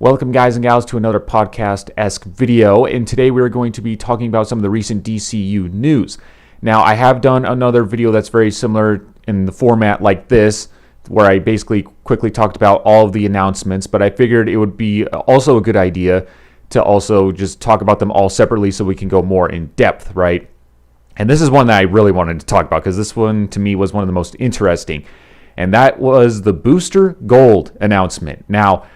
Welcome, guys and gals, to another podcast-esque video, and today we're going to be talking about some of the recent DCU news. Now, I have done another video that's very similar in the format like this, where I basically quickly talked about all of the announcements, but I figured it would be also a good idea to also just talk about them all separately so we can go more in depth, right? And this is one that I really wanted to talk about because this one, to me, was one of the most interesting, and that was the Booster Gold announcement. Now,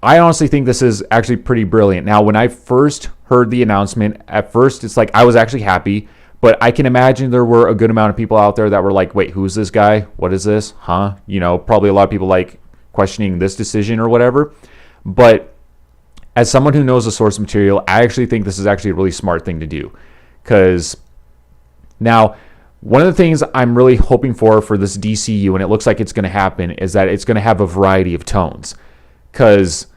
I honestly think this is actually pretty brilliant. Now, when I first heard the announcement, at first it's like I was actually happy, but I can imagine there were a good amount of people out there that were like, wait, who's this guy? What is this? Huh? You know, probably a lot of people like questioning this decision or whatever. But as someone who knows the source material, I actually think this is actually a really smart thing to do. Because now, one of the things I'm really hoping for this DCU, and it looks like it's going to happen, is that it's going to have a variety of tones. Because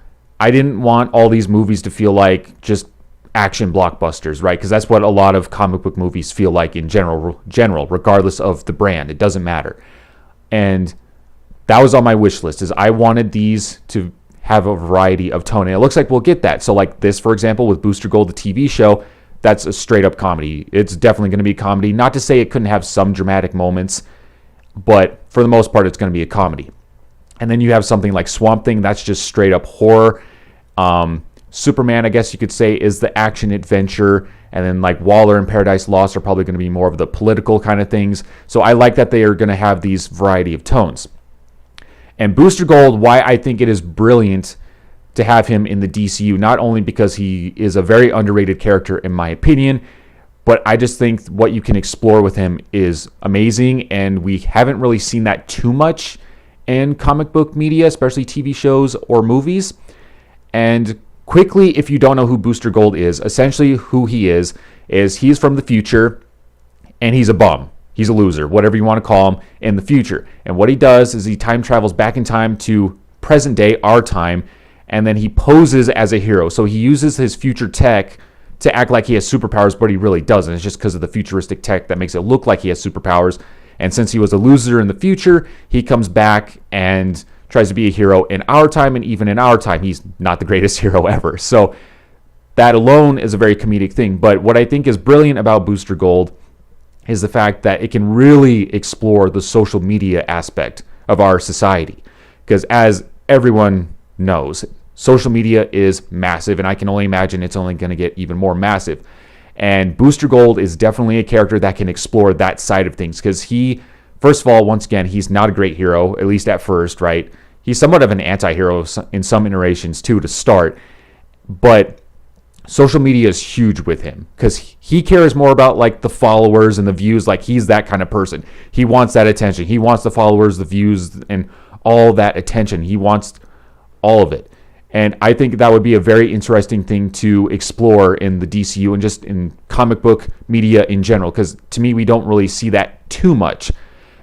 I didn't want all these movies to feel like just action blockbusters, right? Because that's what a lot of comic book movies feel like in general, regardless of the brand. It doesn't matter. And that was on my wish list, is I wanted these to have a variety of tone. And it looks like we'll get that. So like this, for example, with Booster Gold, the TV show, that's a straight up comedy. It's definitely going to be a comedy. Not to say it couldn't have some dramatic moments, but for the most part, it's going to be a comedy. And then you have something like Swamp Thing, that's just straight up horror. Superman, I guess you could say, is the action adventure. And then like Waller and Paradise Lost are probably going to be more of the political kind of things. So I like that they are going to have these variety of tones. And Booster Gold, why I think it is brilliant to have him in the DCU, not only because he is a very underrated character in my opinion, but I just think what you can explore with him is amazing. And we haven't really seen that too much in comic book media, especially TV shows or movies. And quickly, if you don't know who Booster Gold is, essentially who he is he's from the future, and he's a bum. He's a loser, whatever you want to call him, in the future. And what he does is he time travels back in time to present day, our time, and then he poses as a hero. So he uses his future tech to act like he has superpowers, but he really doesn't. It's just because of the futuristic tech that makes it look like he has superpowers. And since he was a loser in the future, he comes back and tries to be a hero in our time, and even in our time, he's not the greatest hero ever. So that alone is a very comedic thing. But what I think is brilliant about Booster Gold is the fact that it can really explore the social media aspect of our society. Because as everyone knows, social media is massive, and I can only imagine it's only going to get even more massive. And Booster Gold is definitely a character that can explore that side of things because he, first of all, once again, he's not a great hero, at least at first, right? He's somewhat of an anti-hero in some iterations, too, to start. But social media is huge with him because he cares more about, like, the followers and the views. Like, he's that kind of person. He wants that attention. He wants the followers, the views, and all that attention. He wants all of it. And I think that would be a very interesting thing to explore in the DCU and just in comic book media in general. Because to me, we don't really see that too much.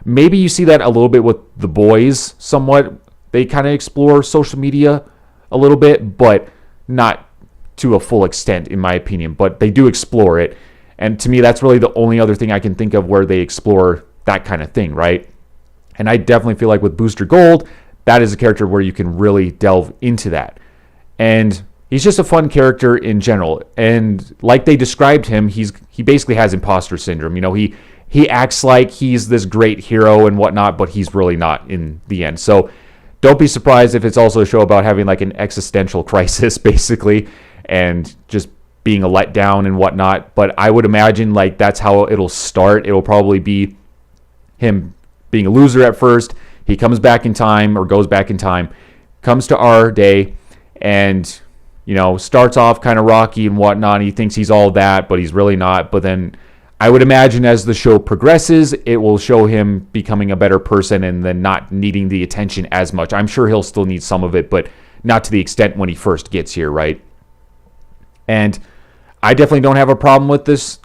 Maybe you see that a little bit with The Boys somewhat. They kind of explore social media a little bit, but not to a full extent, in my opinion. But they do explore it. And to me, that's really the only other thing I can think of where they explore that kind of thing, right? And I definitely feel like with Booster Gold, that is a character where you can really delve into that. And he's just a fun character in general. And like they described him, he basically has imposter syndrome. You know, he acts like he's this great hero and whatnot, but he's really not in the end. So don't be surprised if it's also a show about having like an existential crisis, basically, and just being a letdown and whatnot. But I would imagine like that's how it'll start. It'll probably be him being a loser at first. He comes back in time, or goes back in time, comes to our day, and, you know, starts off kind of rocky and whatnot. He thinks he's all that, but he's really not. But then I would imagine as the show progresses, it will show him becoming a better person and then not needing the attention as much. I'm sure he'll still need some of it, but not to the extent when he first gets here, right? And I definitely don't have a problem with this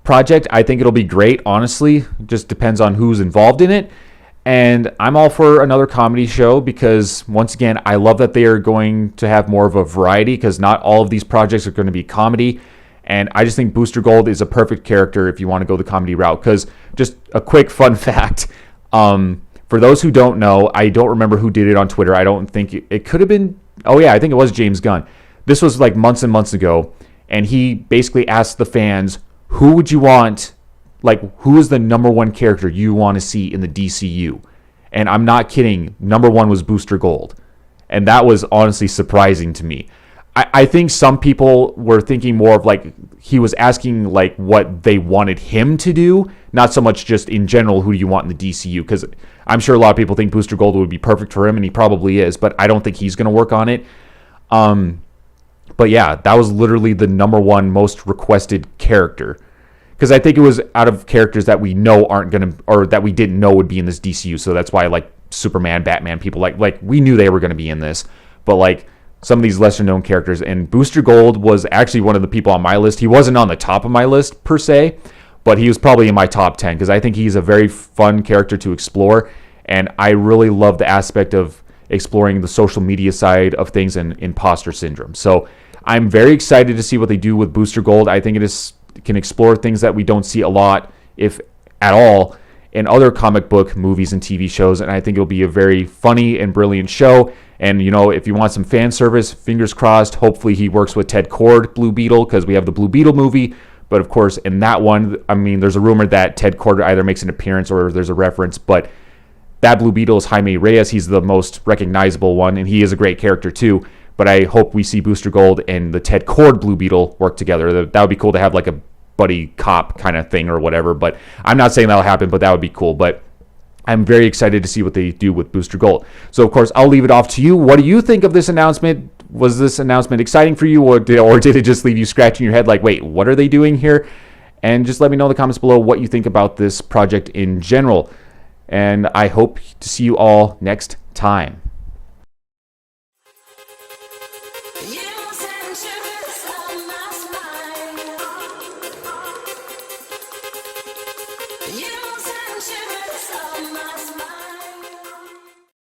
project. I think it'll be great, honestly. It just depends on who's involved in it. And I'm all for another comedy show because, once again, I love that they are going to have more of a variety because not all of these projects are going to be comedy. And I just think Booster Gold is a perfect character if you want to go the comedy route. Because just a quick fun fact, for those who don't know, I don't remember who did it on Twitter. I don't think it could have been Oh yeah, I think it was James Gunn. This was like months and months ago, and he basically asked the fans, who would you want, like who is the number one character you want to see in the DCU? And I'm not kidding, number one was Booster Gold. And that was honestly surprising to me. I think some people were thinking more of like he was asking like what they wanted him to do, not so much just in general who do you want in the DCU, because I'm sure a lot of people think Booster Gold would be perfect for him, and he probably is, but I don't think he's going to work on it. But yeah, that was literally the number one most requested character, because I think it was out of characters that we know aren't going to, or that we didn't know would be in this DCU. So that's why like Superman, Batman, people like we knew they were going to be in this, but like some of these lesser known characters. And Booster Gold was actually one of the people on my list. He wasn't on the top of my list per se, but he was probably in my top 10 because I think he's a very fun character to explore. And I really love the aspect of exploring the social media side of things and imposter syndrome. So I'm very excited to see what they do with Booster Gold. I think it can explore things that we don't see a lot, if at all, in other comic book movies and TV shows. And I think it'll be a very funny and brilliant show. And, you know, if you want some fan service, fingers crossed, hopefully he works with Ted Kord, Blue Beetle, because we have the Blue Beetle movie. But, of course, in that one, I mean, there's a rumor that Ted Kord either makes an appearance or there's a reference. But that Blue Beetle is Jaime Reyes. He's the most recognizable one, and he is a great character, too. But I hope we see Booster Gold and the Ted Kord Blue Beetle work together. That would be cool to have, like, a buddy cop kind of thing or whatever. But I'm not saying that'll happen, but that would be cool. But I'm very excited to see what they do with Booster Gold. So, of course, I'll leave it off to you. What do you think of this announcement? Was this announcement exciting for you, or did it just leave you scratching your head like, wait, what are they doing here? And just let me know in the comments below what you think about this project in general. And I hope to see you all next time. You